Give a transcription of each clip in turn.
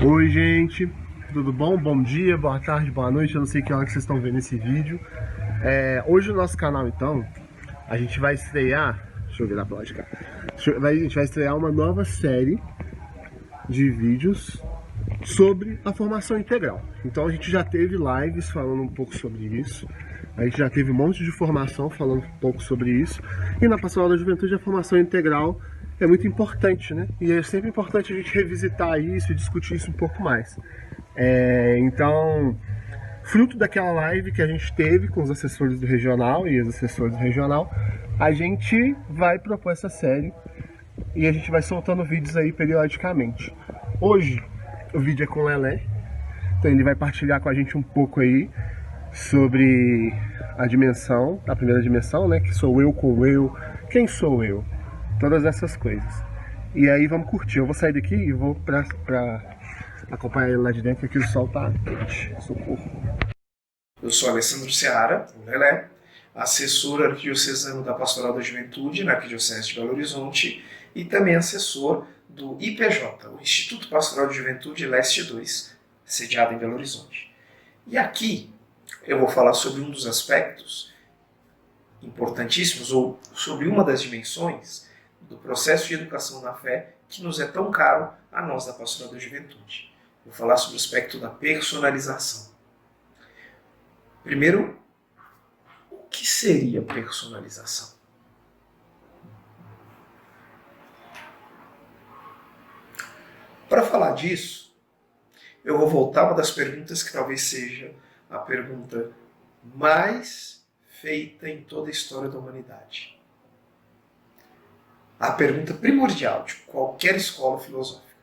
Oi, gente, tudo bom? Bom dia, boa tarde, boa noite. Eu não sei que hora que vocês estão vendo esse vídeo. Hoje no nosso canal, então, a gente vai estrear. Deixa eu virar pra lá de cá. A gente vai estrear uma nova série de vídeos sobre a formação integral. Então, a gente já teve lives falando um pouco sobre isso. A gente já teve um monte de formação falando um pouco sobre isso. E na Pastoral da Juventude, a formação integral é muito importante, né? E é sempre importante a gente revisitar isso e discutir isso um pouco mais. Então, fruto daquela live que a gente teve com os assessores do regional e os assessores do regional, a gente vai propor essa série e a gente vai soltando vídeos aí periodicamente. Hoje, o vídeo é com o Lelé, então ele vai partilhar com a gente um pouco aí sobre a dimensão, a primeira dimensão, né? Que sou eu com eu, quem sou eu, todas essas coisas. E aí vamos curtir. Eu vou sair daqui e vou pra acompanhar ele lá de dentro, que aqui o sol tá quente. Socorro. Eu sou Alessandro Seara, o Lelé, assessor arquidiocesano da Pastoral da Juventude na Arquidiocese de Belo Horizonte e também assessor do IPJ, o Instituto Pastoral de Juventude Leste 2, sediado em Belo Horizonte. E aqui eu vou falar sobre um dos aspectos importantíssimos, ou sobre uma das dimensões do processo de educação na fé que nos é tão caro a nós da Pastoral da Juventude. Vou falar sobre o aspecto da personalização. Primeiro, o que seria personalização? Para falar disso, eu vou voltar a uma das perguntas que talvez seja a pergunta mais feita em toda a história da humanidade. A pergunta primordial de qualquer escola filosófica.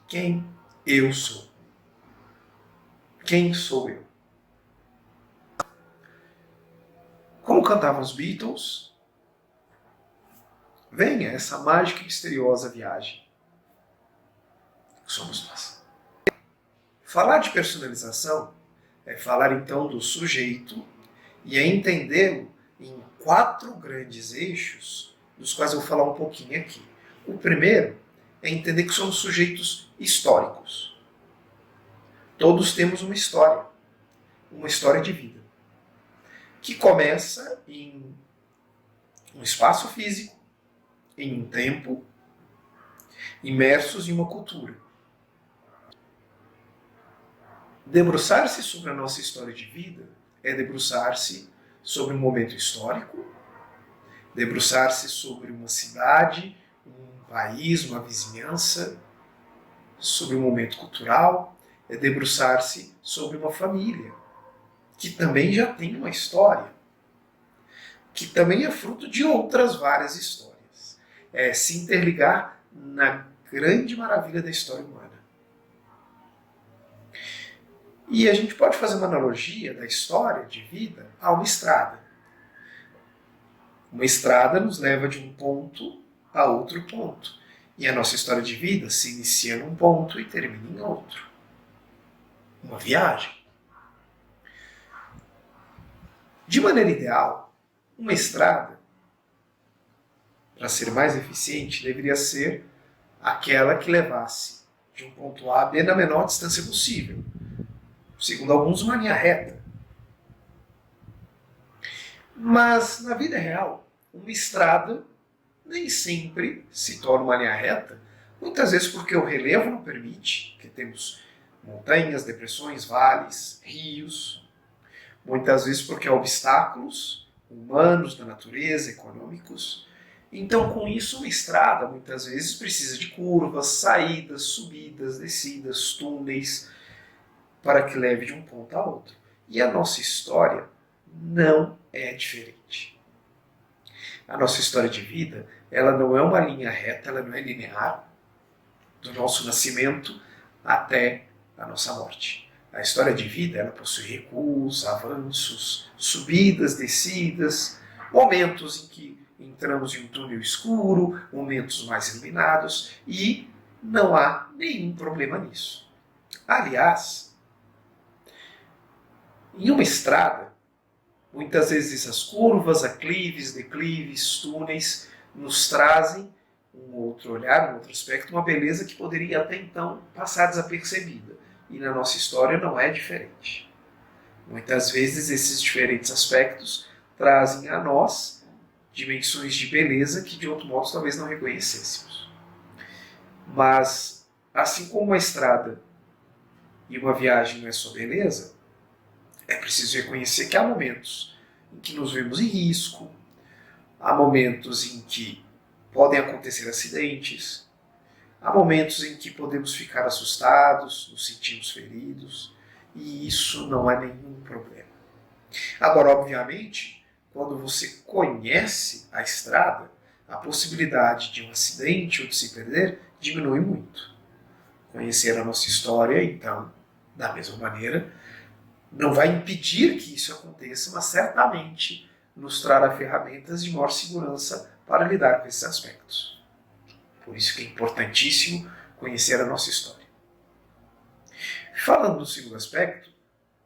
Quem eu sou? Quem sou eu? Como cantavam os Beatles, venha essa mágica e misteriosa viagem. Somos nós. Falar de personalização é falar então do sujeito e é entendê-lo em 4 grandes eixos, dos quais eu vou falar um pouquinho aqui. O primeiro é entender que somos sujeitos históricos. Todos temos uma história de vida, que começa em um espaço físico, em um tempo, imersos em uma cultura. Debruçar-se sobre a nossa história de vida é debruçar-se sobre um momento histórico, debruçar-se sobre uma cidade, um país, uma vizinhança, sobre um momento cultural, é debruçar-se sobre uma família, que também já tem uma história, que também é fruto de outras várias histórias. É se interligar na grande maravilha da história humana. E a gente pode fazer uma analogia da história de vida a uma estrada. Uma estrada nos leva de um ponto a outro ponto. E a nossa história de vida se inicia num ponto e termina em outro. Uma viagem. De maneira ideal, uma estrada, para ser mais eficiente, deveria ser aquela que levasse de um ponto A a B na menor distância possível. Segundo alguns, uma linha reta. Mas, na vida real, uma estrada nem sempre se torna uma linha reta, muitas vezes porque o relevo não permite, que temos montanhas, depressões, vales, rios, muitas vezes porque há obstáculos humanos, da natureza, econômicos. Então, com isso, uma estrada muitas vezes precisa de curvas, saídas, subidas, descidas, túneis, para que leve de um ponto a outro. E a nossa história não é diferente. A nossa história de vida, ela não é uma linha reta, ela não é linear, do nosso nascimento até a nossa morte. A história de vida, ela possui recuos, avanços, subidas, descidas, momentos em que entramos em um túnel escuro, momentos mais iluminados, e não há nenhum problema nisso. Aliás, em uma estrada, muitas vezes as curvas, aclives, declives, túneis nos trazem um outro olhar, um outro aspecto, uma beleza que poderia até então passar desapercebida. E na nossa história não é diferente. Muitas vezes esses diferentes aspectos trazem a nós dimensões de beleza que de outro modo talvez não reconhecêssemos. Mas, assim como uma estrada e uma viagem não é só beleza, é preciso reconhecer que há momentos em que nos vemos em risco, há momentos em que podem acontecer acidentes, há momentos em que podemos ficar assustados, nos sentimos feridos, e isso não é nenhum problema. Agora, obviamente, quando você conhece a estrada, a possibilidade de um acidente ou de se perder diminui muito. Conhecer a nossa história, então, da mesma maneira, não vai impedir que isso aconteça, mas certamente nos trará ferramentas de maior segurança para lidar com esses aspectos. Por isso que é importantíssimo conhecer a nossa história. Falando do segundo aspecto,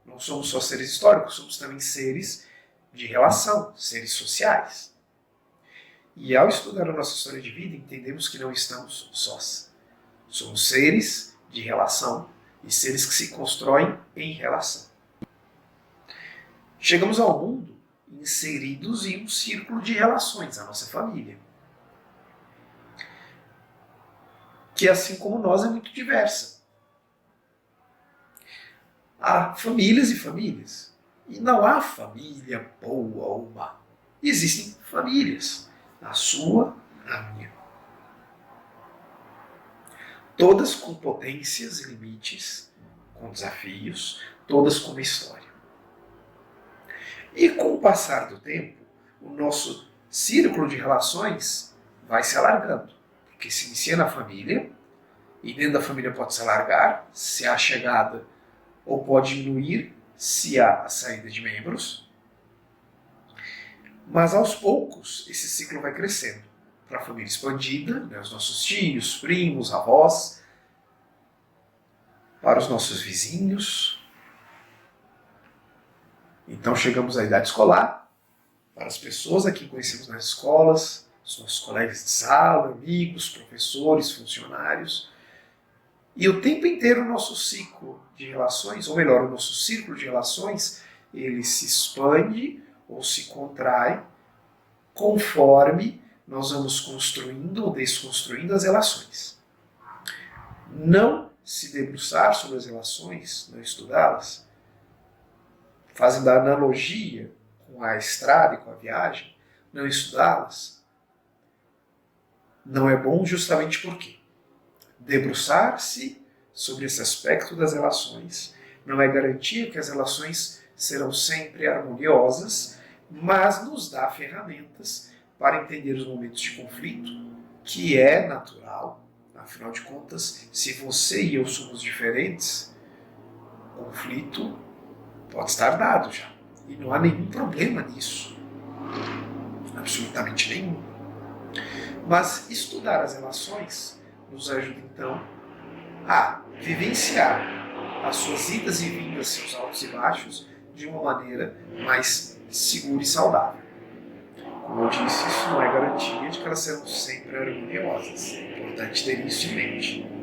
não somos só seres históricos, somos também seres de relação, seres sociais. E ao estudar a nossa história de vida, entendemos que não estamos sós. Somos seres de relação e seres que se constroem em relação. Chegamos ao mundo inseridos em um círculo de relações, a nossa família, que assim como nós é muito diversa. Há famílias e famílias, e não há família boa ou má. Existem famílias, a sua, a minha. Todas com potências e limites, com desafios, todas com uma história. E com o passar do tempo, o nosso círculo de relações vai se alargando, porque se inicia na família, e dentro da família pode se alargar, se há chegada, ou pode diminuir, se há a saída de membros. Mas aos poucos, esse ciclo vai crescendo para a família expandida, né, os nossos tios, primos, avós, para os nossos vizinhos. Então chegamos à idade escolar, para as pessoas a quem conhecemos nas escolas, os nossos colegas de sala, amigos, professores, funcionários. E o tempo inteiro o nosso ciclo de relações, ou melhor, o nosso círculo de relações, ele se expande ou se contrai conforme nós vamos construindo ou desconstruindo as relações. Não se debruçar sobre as relações, não estudá-las, fazendo a analogia com a estrada e com a viagem, não estudá-las, não é bom justamente porque debruçar-se sobre esse aspecto das relações não é garantia que as relações serão sempre harmoniosas, mas nos dá ferramentas para entender os momentos de conflito, que é natural. Afinal de contas, se você e eu somos diferentes, o conflito pode estar dado já. E não há nenhum problema nisso. Absolutamente nenhum. Mas estudar as relações nos ajuda então a vivenciar as suas idas e vindas, seus altos e baixos, de uma maneira mais segura e saudável. Como eu disse, isso não é garantia de que elas serão sempre harmoniosas. É importante ter isso em mente.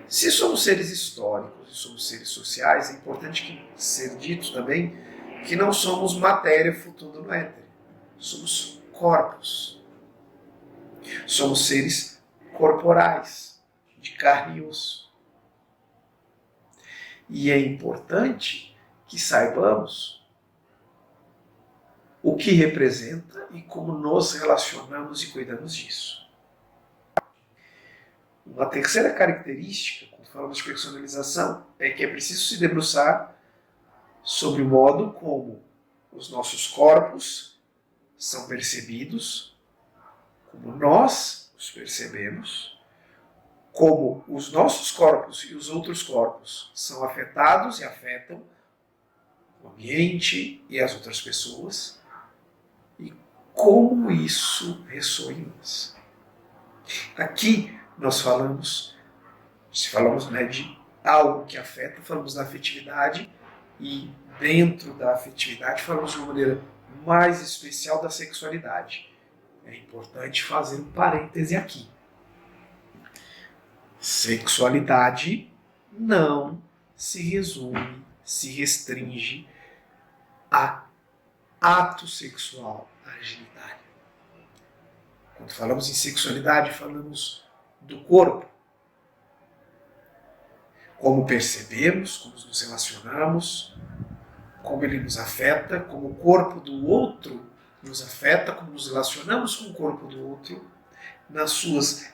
Se somos seres históricos e somos seres sociais, é importante ser dito também que não somos matéria flutuando no éter. Somos corpos. Somos seres corporais, de carne e osso. E é importante que saibamos o que representa e como nos relacionamos e cuidamos disso. Uma terceira característica, quando falamos de personalização, é que é preciso se debruçar sobre o modo como os nossos corpos são percebidos, como nós os percebemos, como os nossos corpos e os outros corpos são afetados e afetam o ambiente e as outras pessoas, e como isso ressoa em nós. Aqui nós falamos, se falamos de algo que afeta, falamos da afetividade, e dentro da afetividade falamos de uma maneira mais especial da sexualidade. é importante fazer um parêntese aqui. Sexualidade não se resume, se restringe a ato sexual, a genitália. Quando falamos em sexualidade, falamos do corpo. Como percebemos, como nos relacionamos, como ele nos afeta, como o corpo do outro nos afeta, como nos relacionamos com o corpo do outro, nas suas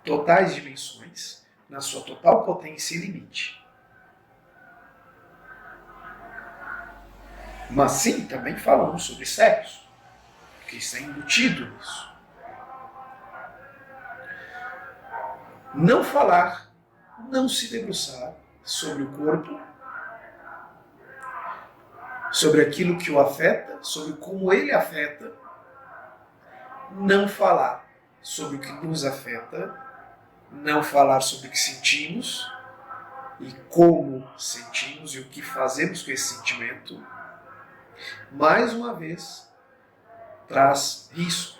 totais dimensões, na sua total potência e limite. Mas sim, também falamos sobre sexo, que está embutido nisso. Não falar, não se debruçar sobre o corpo, sobre aquilo que o afeta, sobre como ele afeta, não falar sobre o que nos afeta, não falar sobre o que sentimos e como sentimos e o que fazemos com esse sentimento, mais uma vez, traz risco.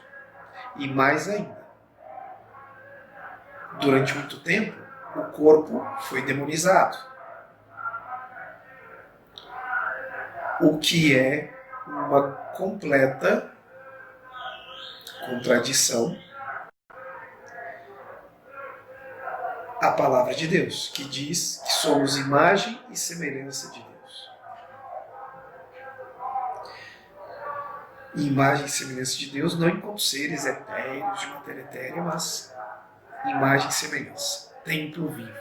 E mais ainda, durante muito tempo, o corpo foi demonizado. O que é uma completa contradição à palavra de Deus, que diz que somos imagem e semelhança de Deus. Imagem e semelhança de Deus não enquanto seres etéreos de matéria etérea, mas imagem e semelhança, templo vivo.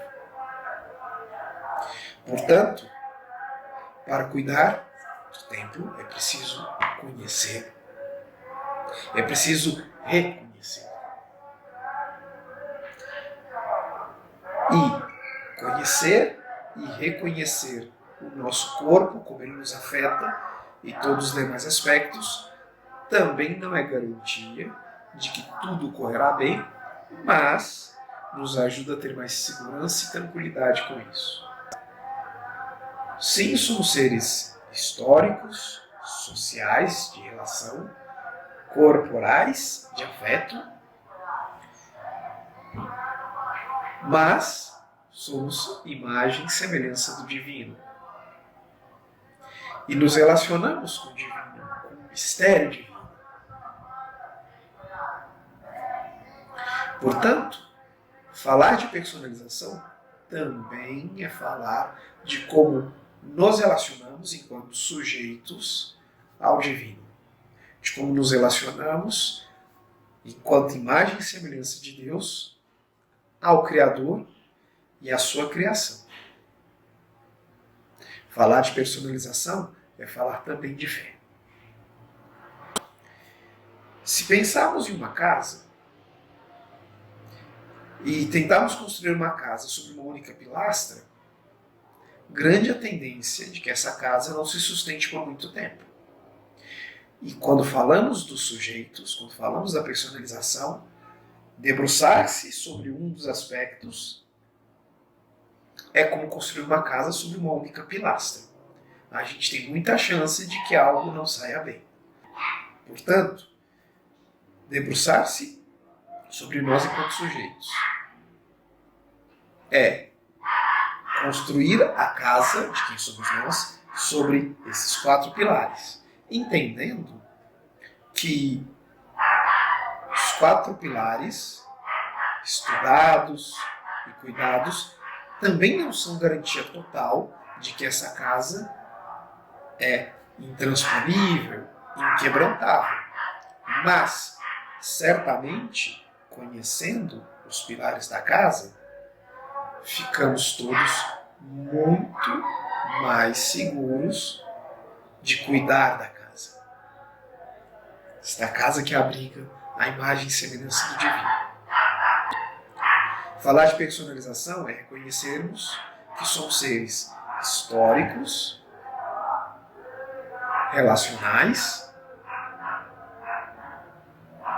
Portanto, para cuidar do templo é preciso conhecer, é preciso reconhecer. E conhecer e reconhecer o nosso corpo, como ele nos afeta, e todos os demais aspectos, também não é garantia de que tudo correrá bem, mas nos ajuda a ter mais segurança e tranquilidade com isso. Sim, somos seres históricos, sociais, de relação, corporais, de afeto, mas somos imagem e semelhança do divino. E nos relacionamos com o divino, com o mistério divino. Portanto, falar de personalização também é falar de como nos relacionamos enquanto sujeitos ao divino. De como nos relacionamos enquanto imagem e semelhança de Deus ao Criador e à sua criação. Falar de personalização é falar também de fé. Se pensarmos em uma casa e tentarmos construir uma casa sobre uma única pilastra, grande a tendência de que essa casa não se sustente por muito tempo. E quando falamos dos sujeitos, quando falamos da personalização, debruçar-se sobre um dos aspectos é como construir uma casa sobre uma única pilastra. A gente tem muita chance de que algo não saia bem. Portanto, debruçar-se sobre nós enquanto sujeitos é construir a casa de quem somos nós sobre esses 4 pilares, entendendo que os 4 pilares estudados e cuidados também não são garantia total de que essa casa é intransponível, inquebrantável. Mas, certamente, conhecendo os pilares da casa, ficamos todos muito mais seguros de cuidar da casa. Esta casa que abriga a imagem e semelhança do divino. Falar de personalização é reconhecermos que somos seres históricos, relacionais,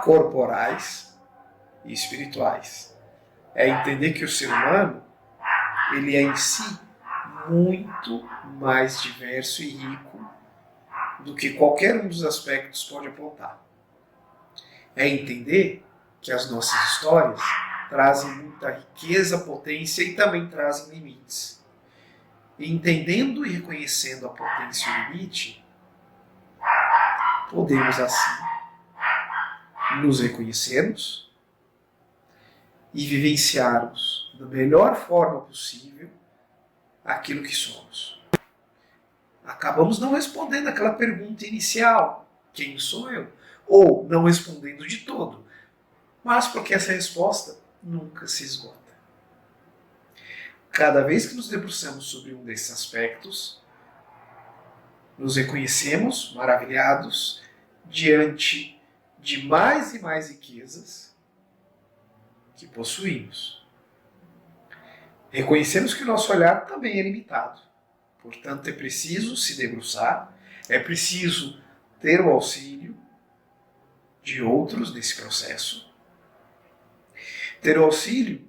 corporais e espirituais. É entender que o ser humano, ele é em si muito mais diverso e rico do que qualquer um dos aspectos pode apontar. É entender que as nossas histórias trazem muita riqueza, potência e também trazem limites. E entendendo e reconhecendo a potência e o limite, podemos assim nos reconhecermos e vivenciarmos da melhor forma possível aquilo que somos. Acabamos não respondendo aquela pergunta inicial, quem sou eu? Ou não respondendo de todo, mas porque essa resposta nunca se esgota. Cada vez que nos debruçamos sobre um desses aspectos, nos reconhecemos maravilhados diante de mais e mais riquezas que possuímos. Reconhecemos que o nosso olhar também é limitado. Portanto, é preciso se debruçar, é preciso ter o auxílio de outros nesse processo. Ter o auxílio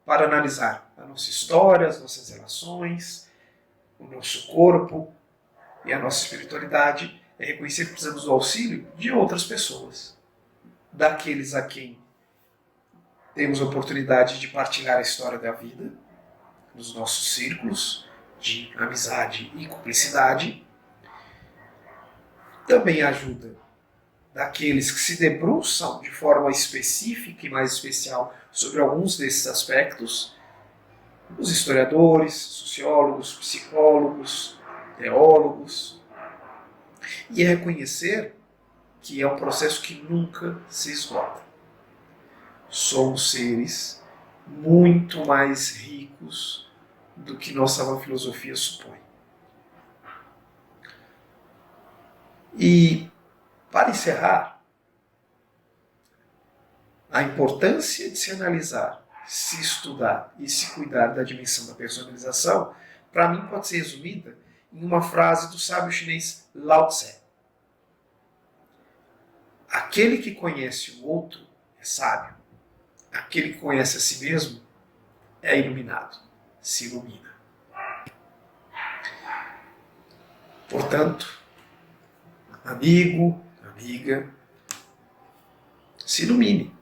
para analisar a nossa história, as nossas relações, o nosso corpo e a nossa espiritualidade. É reconhecer que precisamos do auxílio de outras pessoas, daqueles a quem temos a oportunidade de partilhar a história da vida, nos nossos círculos de amizade e cumplicidade. Também a ajuda daqueles que se debruçam de forma específica e mais especial sobre alguns desses aspectos, os historiadores, sociólogos, psicólogos, teólogos, e é reconhecer que é um processo que nunca se esgota. Somos seres muito mais ricos do que nossa filosofia supõe. E, para encerrar, a importância de se analisar, se estudar e se cuidar da dimensão da personalização, para mim pode ser resumida em uma frase do sábio chinês Lao Tse. Aquele que conhece o outro é sábio. Aquele que conhece a si mesmo é iluminado, se ilumina. Portanto, amigo, amiga, se ilumine.